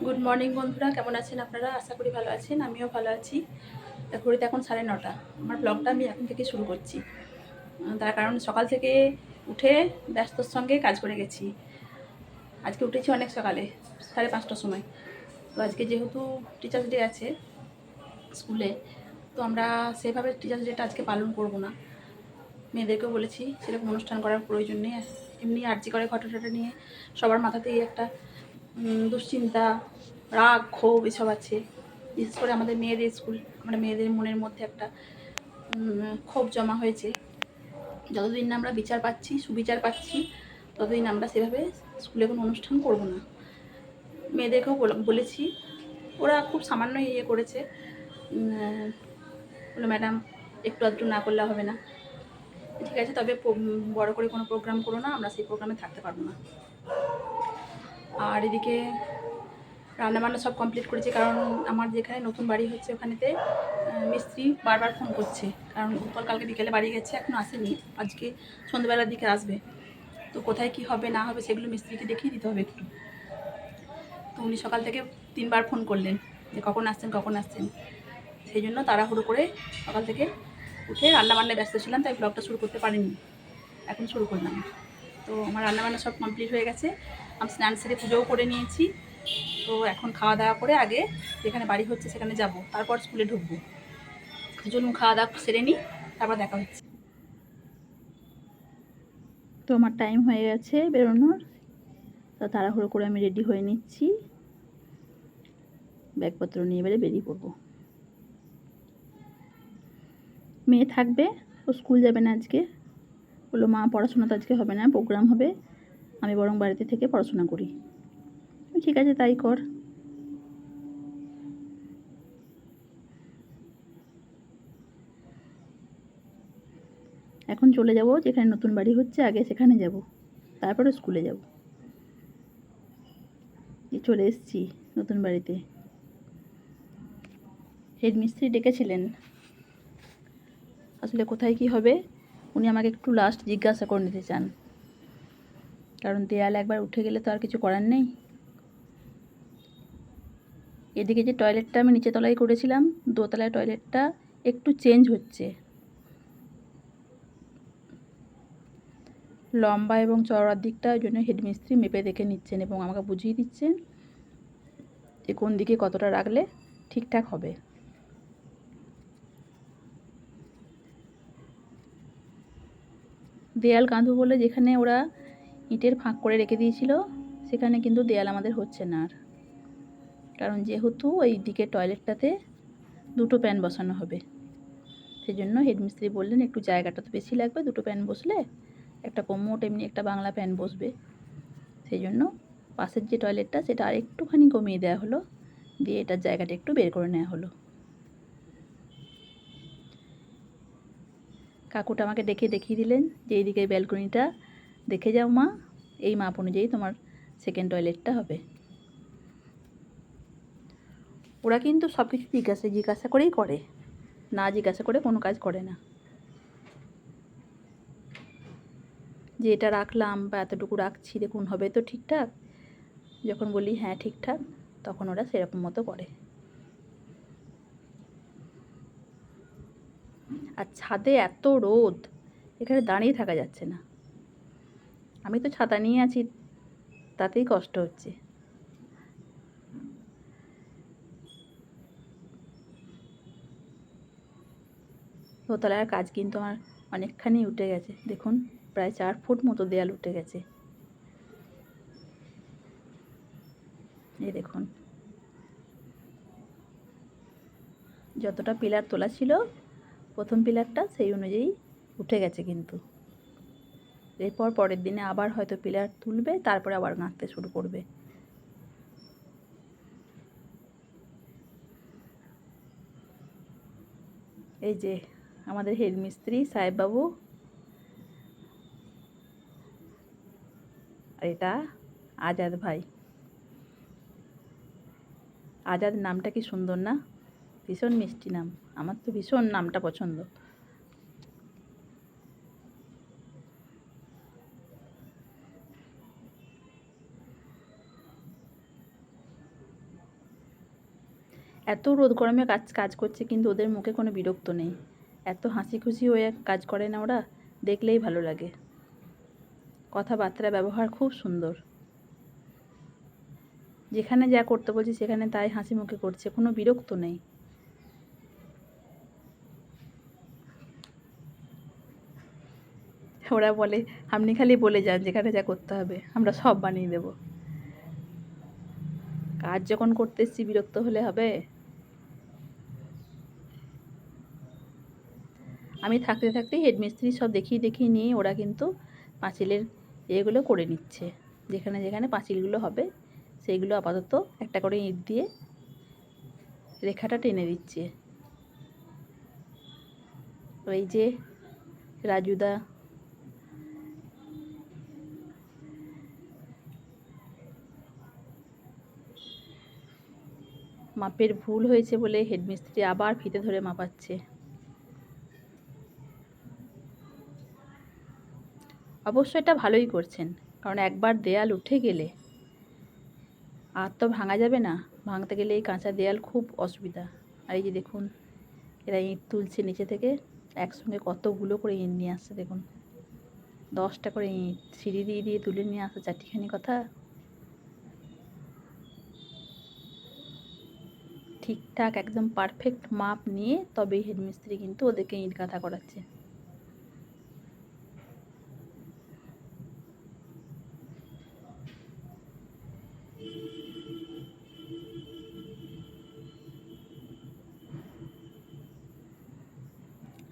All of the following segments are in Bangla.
গুড মর্নিং বন্ধুরা, কেমন আছেন আপনারা? আশা করি ভালো আছেন, আমিও ভালো আছি। ঘড়িতে এখন 9:30। আমার ব্লগটা আমি এখন থেকে শুরু করছি। তার কারণ সকাল থেকে উঠে ব্যস্তর সঙ্গে কাজ করে গেছি। আজকে উঠেছি অনেক সকালে, 5:30টার সময়। তো আজকে যেহেতু টিচার্স ডে আছে স্কুলে, তো আমরা সেভাবে টিচার্স ডেটা আজকে পালন করব না। মেয়েদেরকেও বলেছি সেরকম অনুষ্ঠান করার প্রয়োজন নেই। এমনি আর্জি করে ঘটনাটা নিয়ে সবার মাথাতেই একটা দুশ্চিন্তা, রাগ, ক্ষোভ এসব আছে। বিশেষ করে আমাদের মেয়েদের স্কুল, আমরা মেয়েদের মনের মধ্যে একটা ক্ষোভ জমা হয়েছে। যতদিন না আমরা বিচার পাচ্ছি, সুবিচার পাচ্ছি, ততদিন আমরা সেভাবে স্কুলে কোনো অনুষ্ঠান করব না। মেয়েদেরকেও বলেছি, ওরা খুব সামান্য করেছে। বলে ম্যাডাম একটু আধটু না করলে হবে না, ঠিক আছে, তবে বড় করে কোনো প্রোগ্রাম করো না, আমরা সেই প্রোগ্রামে থাকতে পারবো না। আর এদিকে রান্নাবান্না সব কমপ্লিট করেছি, কারণ আমার যেখানে নতুন বাড়ি হচ্ছে ওখানেতে মিস্ত্রি বারবার ফোন করছে, কারণ উৎপল কালকে বিকেলে বাড়ি গেছে, এখনও আসেনি, আজকে সন্ধ্যেবেলার দিকে আসবে। তো কোথায় কি হবে না হবে সেগুলো মিস্ত্রিকে দেখিয়ে দিতে হবে একটু। তো উনি সকাল থেকে 3বার ফোন করলেন যে কখন আসছেন। সেই জন্য তাড়াহুড়ো করে সকাল থেকে উঠে রান্নাবান্নায় ব্যস্ত ছিলাম, তাই ব্লগটা শুরু করতে পারিনি, এখন শুরু করলাম। তো আমার রান্নাবান্না সব কমপ্লিট হয়ে গেছে, আমি স্নান সেরে পুজোও করে নিয়েছি। তো এখন খাওয়া দাওয়া করে আগে যেখানে বাড়ি হচ্ছে সেখানে যাব, তারপর স্কুলে ঢুকবো। চলুন খাওয়া দাওয়া সেরে নিই, তারপর দেখা হচ্ছে। তো আমার টাইম হয়ে গেছে বেরোনোর, তো তাড়াহুড়ো করে আমি রেডি হয়ে নিচ্ছি, ব্যাগপত্র নিয়ে এবারে বেরিয়ে পড়বো। মেয়ে থাকবে, ও স্কুল যাবে না আজকে। বললো মা পড়াশোনা তো আজকে হবে না, প্রোগ্রাম হবে, আমি বরং বাড়িতে থেকে পড়াশোনা করি। ঠিক আছে, তাই কর। এখন চলে যাব যেখানে নতুন বাড়ি হচ্ছে, আগে সেখানে যাব, তারপরে স্কুলে যাব। চলে এসেছি নতুন বাড়িতে। হেডমিস্ত্রি ডেকেছিলেন, আসলে কোথায় কি হবে উনি আমাকে একটু লাস্ট জিজ্ঞাসা করে নিতে চান, কারণ দেয়াল একবার উঠে গেলে তো আর কিছু করার নেই। এদিকে যে টয়লেটটা আমি নিচে তলায় করেছিলাম, দোতলায় টয়লেটটা একটু চেঞ্জ হচ্ছে, লম্বা এবং চওড়ার দিকটা, ওই জন্য হেডমিস্ত্রি মেপে দেখে নিচ্ছেন এবং আমাকে বুঝিয়ে দিচ্ছেন যে কোন দিকে কতটা রাখলে ঠিকঠাক হবে। দেয়াল গাঁথব বলে যেখানে ওরা ইটের ফাঁক করে রেখে দিয়েছিল, সেখানে কিন্তু দেয়াল আমাদের হচ্ছে না আর, কারণ যেহেতু ওই দিকে টয়লেটটাতে 2টো প্যান বসানো হবে। সেই জন্য হেডমিস্ত্রি বললেন একটু জায়গাটা তো বেশি লাগবে, 2টো প্যান বসলে একটা কোমোট এমনি একটা বাংলা প্যান বসবে। সেই জন্য পাশের যে টয়লেটটা সেটা আর একটুখানি কমিয়ে দেওয়া হলো, দিয়ে এটার জায়গাটা একটু বের করে নেওয়া হলো। কাকুটা আমাকে দেখিয়ে দিলেন যে এইদিকে ব্যালকনিটা দেখে যাও মা, এই মাপ অনুযায়ী তোমার সেকেন্ড টয়লেটটা হবে। ওরা কিন্তু সব কিছু জিজ্ঞাসা করেই করে, না জিজ্ঞাসা করে কোনো কাজ করে না। যে এটা রাখলাম বা এতটুকু রাখছি, দেখুন হবে তো ঠিকঠাক, যখন বলি হ্যাঁ ঠিকঠাক, তখন ওরা সেরকম মতো করে। আর ছাদে এত রোদ, এখানে দাঁড়িয়ে থাকা যাচ্ছে না। আমি তো ছাতা নিয়ে আছি, তাতেই কষ্ট হচ্ছে। দোতলার কাজ কিন্তু আমার অনেকখানি উঠে গেছে, দেখুন প্রায় 4 ফুট মতো দেয়াল উঠে গেছে। এই দেখুন, যতটা পিলার তোলা ছিল প্রথম পিলারটা, সেই অনুযায়ী উঠে গেছে কিন্তু। এরপর পরের দিনে আবার হয়তো পিলার তুলবে, তারপরে আবার গাঁথতে শুরু করবে। এই যে আমাদের হেডমিস্ত্রি সাহেববাবু, আর এটা আজাদ ভাই। আজাদ নামটা কি সুন্দর না, ভীষণ মিষ্টি নাম, আমার তো ভীষণ নামটা পছন্দ। এত রোদ গরমে কাজ কাজ করছে কিন্তু ওদের মুখে কোনো বিরক্ত নেই, এত হাসি খুশি হয়ে কাজ করে না ওরা, দেখলেই ভালো লাগে। কথাবার্তা ব্যবহার খুব সুন্দর, যেখানে যা করতে বলছি সেখানে তাই হাসি মুখে করছে, কোনো বিরক্ত নেই। ওরা বলে আপনি খালি বলে যান যেখানে যা করতে হবে, আমরা সব বানিয়ে দেব। কাজ যখন করতে এসছি বিরক্ত হলে হবে? আমি থাকতে থাকতেই হেডমিস্ত্রি সব দেখিয়ে দেখিয়ে নিয়ে ওরা কিন্তু পাঁচিলের এগুলো করে নিচ্ছে, যেখানে যেখানে পাঁচিলগুলো হবে সেইগুলো আপাতত একটা করে ইঁট দিয়ে রেখাটা টেনে দিচ্ছে। ওই যে রাজুদা, মাপের ভুল হয়েছে বলে হেডমিস্ত্রি আবার ফিতে ধরে মাপাচ্ছে। অবশ্য এটা ভালোই করছেন, কারণ একবার দেয়াল উঠে গেলে আর তো ভাঙা যাবে না, ভাঙতে গেলে এই কাঁচা দেয়াল খুব অসুবিধা। আর এই যে দেখুন এরা ইঁট তুলছে নিচে থেকে, একসঙ্গে কতগুলো করে ইঁট নিয়ে আসছে দেখুন, 10টা করে ইঁট সিঁড়ি দিয়ে দিয়ে তুলে নিয়ে আসছে, চারটিখানি কথা। ঠিকঠাক একদম পারফেক্ট মাপ নিয়ে তবেই হেডমিস্ত্রি কিন্তু ওদেরকে ইঁট গাঁথা করাচ্ছে।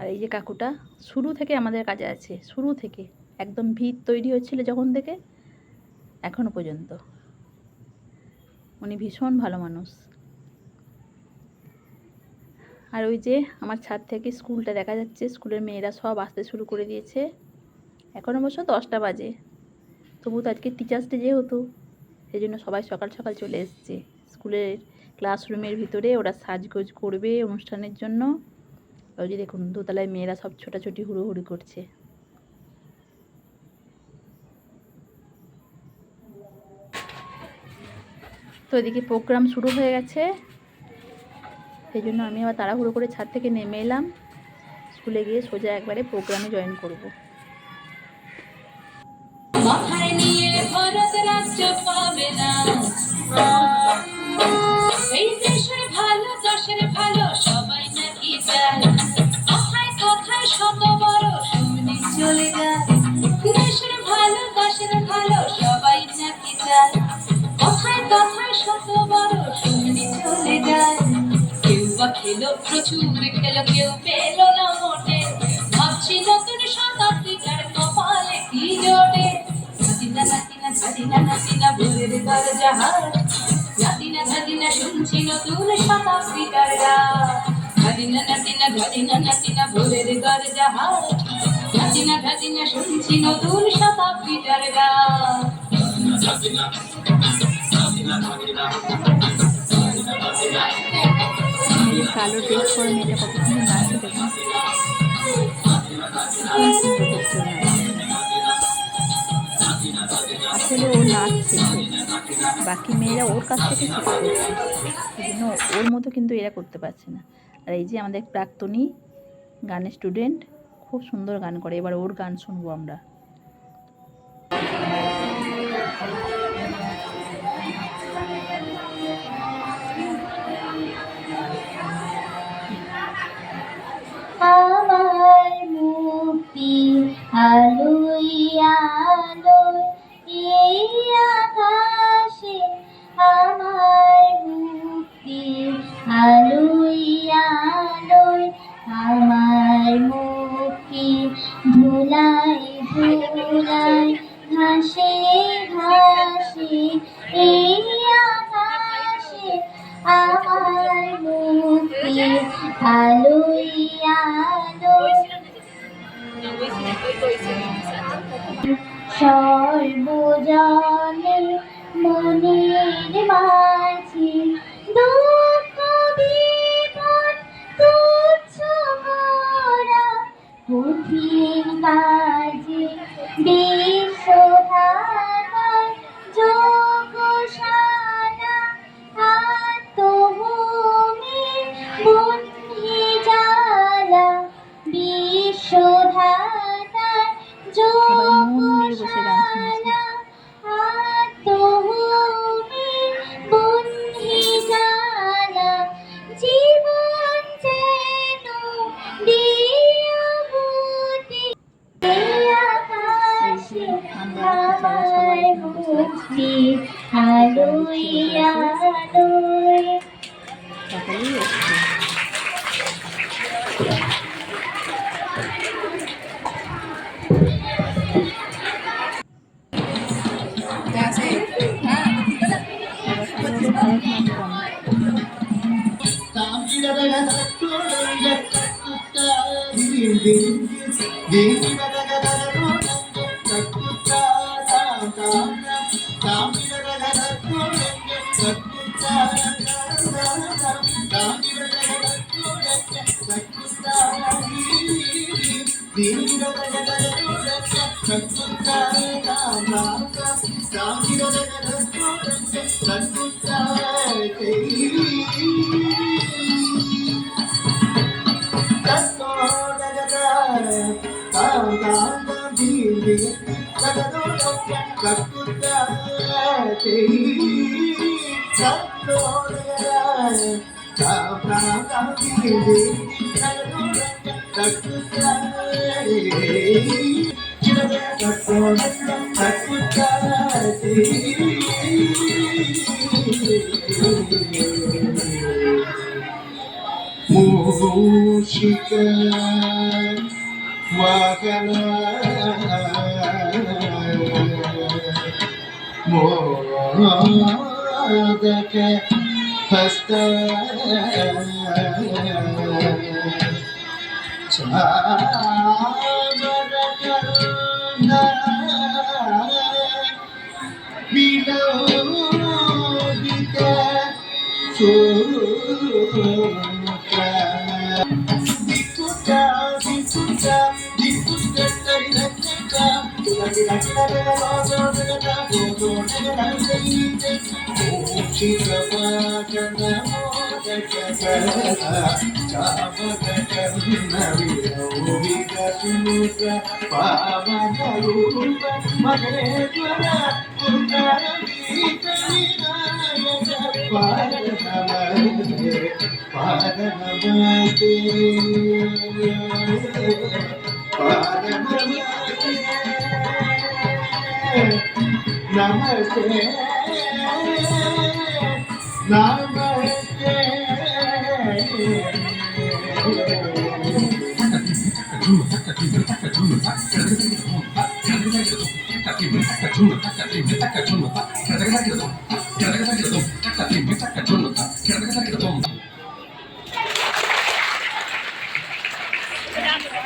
আর এই যে কাকুটা শুরু থেকে আমাদের কাজে আছে, শুরু থেকে একদম ভিত তৈরি হচ্ছিল যখন থেকে এখনো পর্যন্ত। উনি ভীষণ ভালো মানুষ। আর ওই যে আমার ছাদ থেকে স্কুলটা দেখা যাচ্ছে, স্কুলের মেয়েরা সব আসতে শুরু করে দিয়েছে। এখন অবশ্য 10টা বাজে, তবু তো আজকে টিচার্স ডে যেহেতু সেই জন্য সবাই সকাল সকাল চলে এসছে। স্কুলের ক্লাসরুমের ভিতরে ওরা সাজগোজ করবে অনুষ্ঠানের জন্য। ওই যে দেখুন দোতলায় মেয়েরা সব ছোটাছুটি হুড়োহুড়ি করছে। তো এদিকে প্রোগ্রাম শুরু হয়ে গেছে, সেই জন্য আমি আবার তাড়াহুড়ো করে ছাদ থেকে নেমে এলাম, স্কুলে গিয়ে সোজা একবারে প্রোগ্রামে জয়েন করব। মাথায় নিয়ে ভারত রাষ্ট্র পাবে না, এই দেশের ভালো দেশের ভালো সবাই নাকি চায়, কথায় কথায় শত বড় শুনে চলে যায়, দেশের ভালো দেশের ভালো সবাই নাকি চায়, কথায় কথায় শত বড় শুনে চলে যায়। কেউ বা খেলো প্রচুর খেলো, কেউ পেলো না মোটে, ভাবছি নতুন শতাব্দীটার কপালে কি জোটে। নাতিনা নাতিনা ঝাদিনা নাতিনা ভোরের দরজা হাট, নাতিনা ঝাদিনা শুনছি নতুন শতাব্দীটার গান। ঝাদিনা নাতিনা ঝাদিনা নাতিনা ভোরের দরজা হাট, নাতিনা ঝাদিনা শুনছি নতুন শতাব্দীটার গান। কালো ড্রেস পরে মেয়েটা কত সুন্দর নাচছে দেখুন, আসলে ও নাচ শেখে, বাকি মেয়েরা ওর কাছ থেকে শিখতে এসছে, সেই জন্য ওর মতো কিন্তু এরা করতে পারছে না। আর এই যে আমাদের প্রাক্তনী গানের স্টুডেন্ট, খুব সুন্দর গান করে, এবার ওর গান শুনবো আমরা। আমার মুক্তি আলোয় আলোয় এই আকাশে, আমার মুক্তি আলোয় আলোয়, আমার মুক্তি ধুলায় ধুলায় ঘাসে ঘাসে এই আকাশে, আমার মুক্তি আলোয় আলোয়, সর্বজনে মনের মাঝে দুঃখ বিপদ তুচ্ছ করা, কঠিন কাজে বিশ্বধাতায় যোগশালা, আত্মভূমি হলো Bharatanatyam. Música Magana Modaka Hasta Chamaraka Vinodita Sutra Namaste,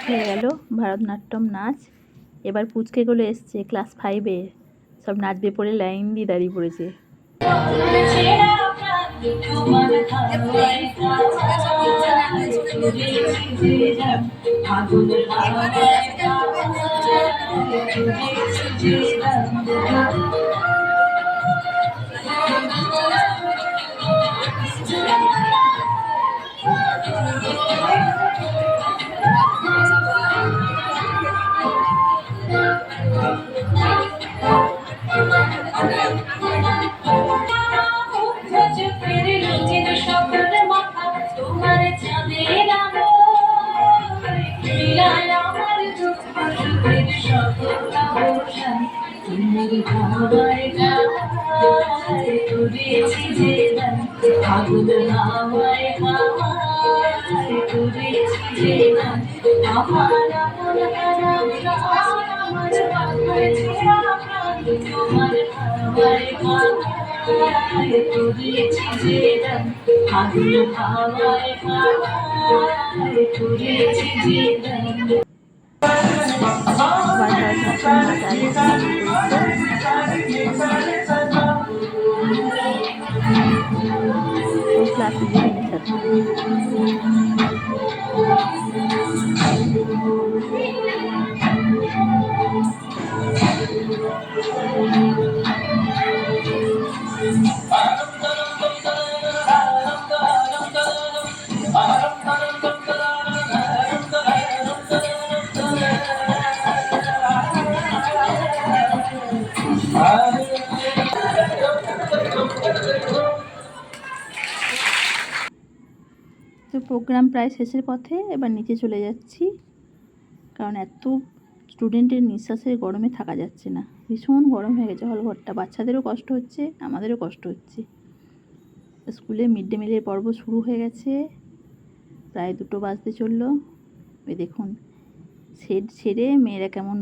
হয়ে গেল ভারতনাট্যম নাচ। এবার পুচকেগুলো এসছে ক্লাস 5-এ, সব নাচবে পড়ে লাইন দিয়ে দাঁড়িয়ে পড়েছে। আবার ভারতনাট্যম নাচ আগে থেকে শুরু করেছে। ও ক্লাস 11-এর ছাত্র। তো প্রোগ্রাম প্রায় শেষের পথে, এবার নিচে চলে যাচ্ছি, কারণ এত স্টুডেন্টের নিঃশ্বাসের গরমে থাকা যাচ্ছে না, ভীষণ গরম হয়ে গেছে হলঘরটা। বাচ্চাদেরও কষ্ট হচ্ছে, আমাদেরও কষ্ট হচ্ছে। স্কুলে মিড ডে মিলের পর্ব শুরু হয়ে গেছে, প্রায় 2টো বাজতে চললো। ওই দেখুন শেড ছেড়ে মেয়েরা কেমন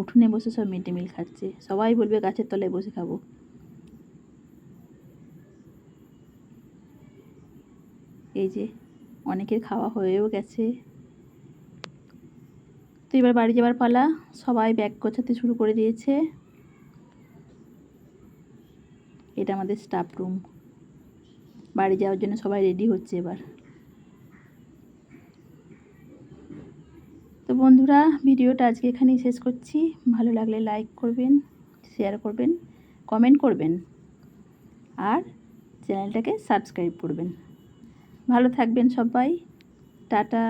উঠোনে বসে সব মিড ডে মিল খাচ্ছে। সবাই বলবে গাছের তলায় বসে খাবো। এই যে অনেকের খাওয়া হয়েও গেছে। তো এবার বাড়ি যাওয়ার পালা, সবাই ব্যাগ গোছাতে শুরু করে দিয়েছে। এটা আমাদের স্টাফ রুম, বাড়ি যাওয়ার জন্য সবাই রেডি হচ্ছে এবার। তো বন্ধুরা, ভিডিওটা আজকে এখানেই শেষ করছি। ভালো লাগলে লাইক করবেন, শেয়ার করবেন, কমেন্ট করবেন আর চ্যানেলটাকে সাবস্ক্রাইব করবেন। ভালো থাকবেন সবাই। টাটা।